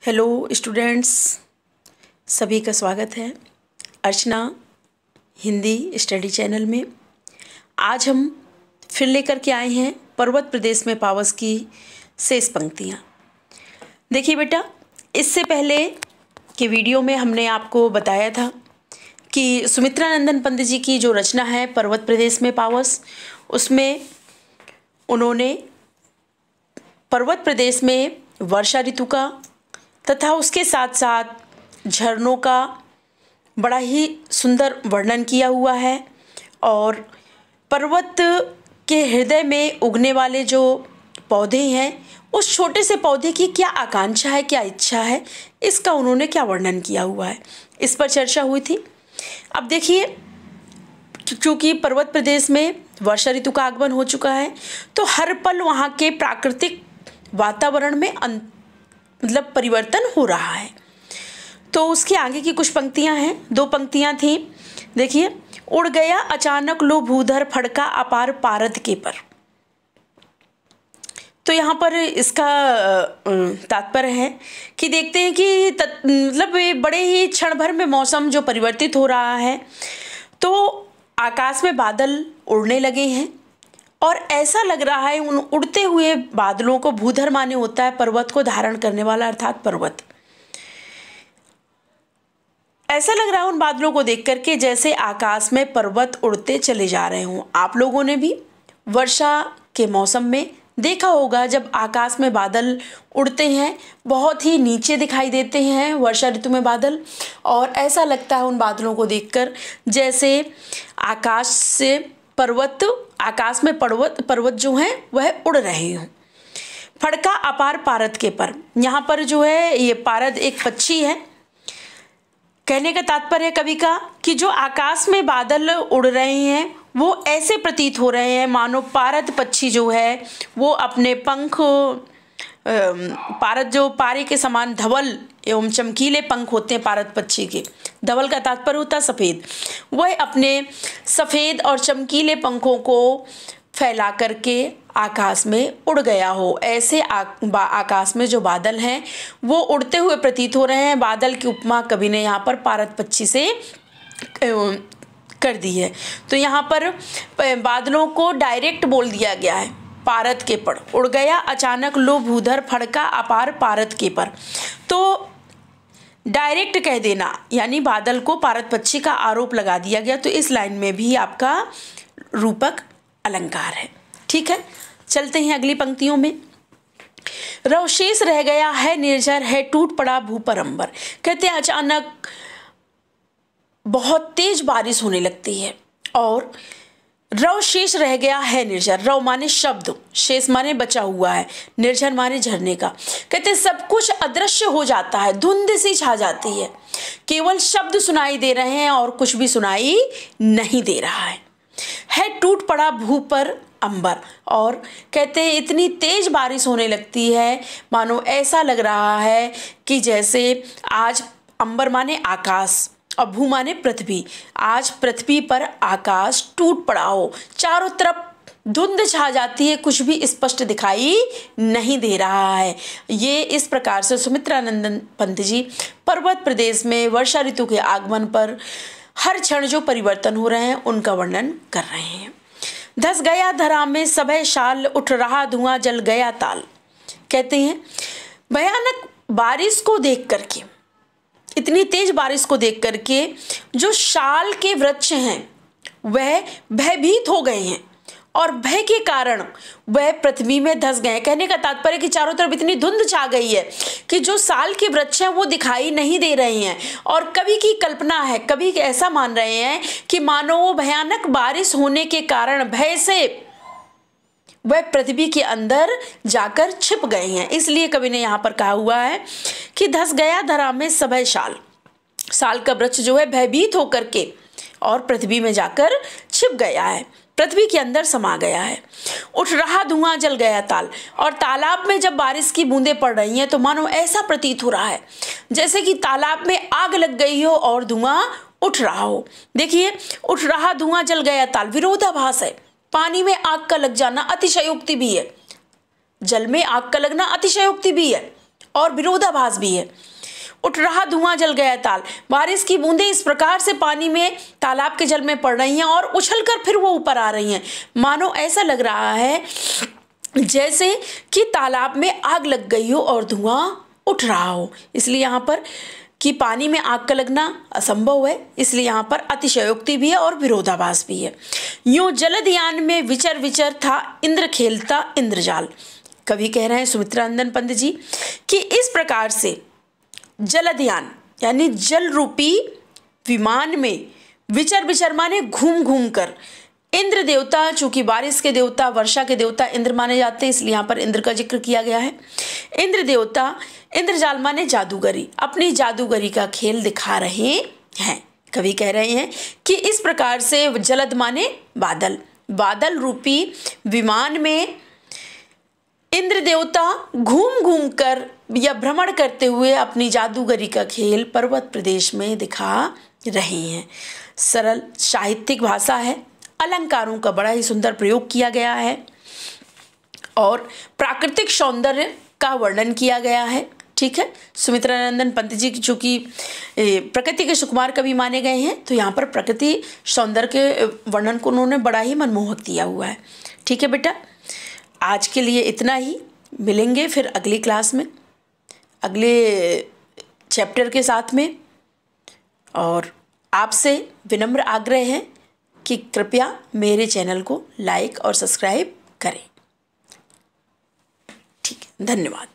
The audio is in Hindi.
हेलो स्टूडेंट्स, सभी का स्वागत है अर्चना हिंदी स्टडी चैनल में। आज हम फिर लेकर के आए हैं पर्वत प्रदेश में पावस की शेष पंक्तियाँ। देखिए बेटा, इससे पहले के वीडियो में हमने आपको बताया था कि सुमित्रानंदन पंत जी की जो रचना है पर्वत प्रदेश में पावस, उसमें उन्होंने पर्वत प्रदेश में वर्षा ऋतु का तथा उसके साथ साथ झरनों का बड़ा ही सुंदर वर्णन किया हुआ है। और पर्वत के हृदय में उगने वाले जो पौधे हैं, उस छोटे से पौधे की क्या आकांक्षा है, क्या इच्छा है, इसका उन्होंने क्या वर्णन किया हुआ है, इस पर चर्चा हुई थी। अब देखिए, क्योंकि पर्वत प्रदेश में वर्षा ऋतु का आगमन हो चुका है, तो हर पल वहाँ के प्राकृतिक वातावरण में मतलब परिवर्तन हो रहा है। तो उसके आगे की कुछ पंक्तियां हैं, दो पंक्तियां थी। देखिए, उड़ गया अचानक लो भूधर फड़का अपार पारद के पर। तो यहाँ पर इसका तात्पर्य है कि देखते हैं कि मतलब बड़े ही क्षण भर में मौसम जो परिवर्तित हो रहा है, तो आकाश में बादल उड़ने लगे हैं और ऐसा लग रहा है उन उड़ते हुए बादलों को, भूधर माने होता है पर्वत को धारण करने वाला, अर्थात पर्वत, ऐसा लग रहा है उन बादलों को देख करके जैसे आकाश में पर्वत उड़ते चले जा रहे हों। आप लोगों ने भी वर्षा के मौसम में देखा होगा, जब आकाश में बादल उड़ते हैं, बहुत ही नीचे दिखाई देते हैं वर्षा ऋतु में बादल, और ऐसा लगता है उन बादलों को देखकर जैसे आकाश से पर्वत, आकाश में पर्वत जो हैं वह उड़ रहे हों। फड़का अपार पारद के पर, यहाँ पर जो है ये पारद एक पक्षी है। कहने का तात्पर्य कवि का कि जो आकाश में बादल उड़ रहे हैं वो ऐसे प्रतीत हो रहे हैं मानो पारद पक्षी जो है वो अपने पंख, पारद जो पारे के समान धवल एवं चमकीले पंख होते हैं पारद पक्षी के, धवल का तात्पर्य होता है सफ़ेद, वह अपने सफ़ेद और चमकीले पंखों को फैला करके आकाश में उड़ गया हो। ऐसे आकाश में जो बादल हैं वो उड़ते हुए प्रतीत हो रहे हैं। बादल की उपमा कवि ने यहाँ पर पारद पक्षी से कर दी है। तो यहाँ पर बादलों को डायरेक्ट बोल दिया गया है, पारद के पर। उड़ गया अचानक लो भूधर फड़का अपार पारद के पर, तो डायरेक्ट कह देना, यानी बादल को पारद पक्षी का आरोप लगा दिया गया। तो इस लाइन में भी आपका रूपक अलंकार है। ठीक है, चलते हैं अगली पंक्तियों में। रवशेष रह गया है निर्जर है टूट पड़ा भू पर अंबर। कहते हैं अचानक बहुत तेज बारिश होने लगती है और रव शेष रह गया है निर्जर। रव माने शब्द, शेष माने बचा हुआ है, निर्जर माने झरने का। कहते हैं सब कुछ अदृश्य हो जाता है, धुंध सी छा जाती है, केवल शब्द सुनाई दे रहे हैं और कुछ भी सुनाई नहीं दे रहा है टूट पड़ा भू पर अंबर। और कहते हैं इतनी तेज बारिश होने लगती है मानो ऐसा लग रहा है कि जैसे आज अंबर माने आकाश और भू माने पृथ्वी, आज पृथ्वी पर आकाश टूट पड़ा हो, चारों तरफ धुंध छा जाती है, कुछ भी स्पष्ट दिखाई नहीं दे रहा है। ये इस प्रकार से सुमित्रानंदन पंत जी पर्वत प्रदेश में वर्षा ऋतु के आगमन पर हर क्षण जो परिवर्तन हो रहे हैं उनका वर्णन कर रहे हैं। धस गया धरा में सबे शाल उठ रहा धुआं जल गया ताल। कहते हैं भयानक बारिश को देख करके, इतनी तेज बारिश को देख करके जो शाल के वृक्ष हैं वह भयभीत हो गए हैं और भय के कारण वह पृथ्वी में धंस गए। कहने का तात्पर्य कि चारों तरफ इतनी धुंध छा गई है कि जो साल के वृक्ष हैं वो दिखाई नहीं दे रहे हैं। और कवि की कल्पना है, कवि ऐसा मान रहे हैं कि मानो वो भयानक बारिश होने के कारण भय से वह पृथ्वी के अंदर जाकर छिप गए हैं। इसलिए कवि ने यहाँ पर कहा हुआ है कि धस गया धरा में सबे शाल, साल का वृक्ष जो है भयभीत होकर के और पृथ्वी में जाकर छिप गया है, पृथ्वी के अंदर समा गया है। उठ रहा धुआं जल गया ताल, और तालाब में जब बारिश की बूंदें पड़ रही हैं तो मानो ऐसा प्रतीत हो रहा है जैसे कि तालाब में आग लग गई हो और धुआं उठ रहा हो। देखिए, उठ रहा धुआं जल गया ताल विरोधाभास है। पानी में आग का लग जाना अतिशयोक्ति भी है, जल में आग का लगना अतिशयोक्ति भी है, और विरोधाभास भी है। उठ रहा धुआं जल गया ताल, बारिश की बूंदें इस प्रकार से पानी में तालाब के जल में पड़ रही हैं और उछलकर फिर वो ऊपर आ रही हैं, मानो ऐसा लग रहा है जैसे कि तालाब में आग लग गई हो और धुआं उठ रहा हो। इसलिए यहाँ पर कि पानी में आग का लगना असंभव है, इसलिए यहाँ पर अतिशयोक्ति भी है और विरोधाभास भी है। यूं जलदयान में विचर विचर था इंद्र खेलता इंद्रजाल। कवि कह रहे हैं सुमित्रानंदन पंत जी कि इस प्रकार से जलदयान यानी जल रूपी विमान में विचर विचर माने घूम घूम कर, इंद्र देवता, चूंकि बारिश के देवता, वर्षा के देवता इंद्र माने जाते हैं, इसलिए यहाँ पर इंद्र का जिक्र किया गया है। इंद्र देवता, इंद्रजाल माने जादूगरी, अपनी जादूगरी का खेल दिखा रहे हैं। कवि कह रहे हैं कि इस प्रकार से जलद माने बादल, बादल रूपी विमान में इंद्र देवता घूम घूम कर या भ्रमण करते हुए अपनी जादूगरी का खेल पर्वत प्रदेश में दिखा रहे हैं। सरल साहित्यिक भाषा है, अलंकारों का बड़ा ही सुंदर प्रयोग किया गया है और प्राकृतिक सौंदर्य का वर्णन किया गया है। ठीक है, सुमित्रानंदन पंत जी चूँकि प्रकृति के सुकुमार कवि माने गए हैं, तो यहाँ पर प्रकृति सौंदर्य के वर्णन को उन्होंने बड़ा ही मनमोहक दिया हुआ है। ठीक है बेटा, आज के लिए इतना ही। मिलेंगे फिर अगली क्लास में अगले चैप्टर के साथ में, और आपसे विनम्र आग्रह है कि कृपया मेरे चैनल को लाइक और सब्सक्राइब करें। ठीक है, धन्यवाद।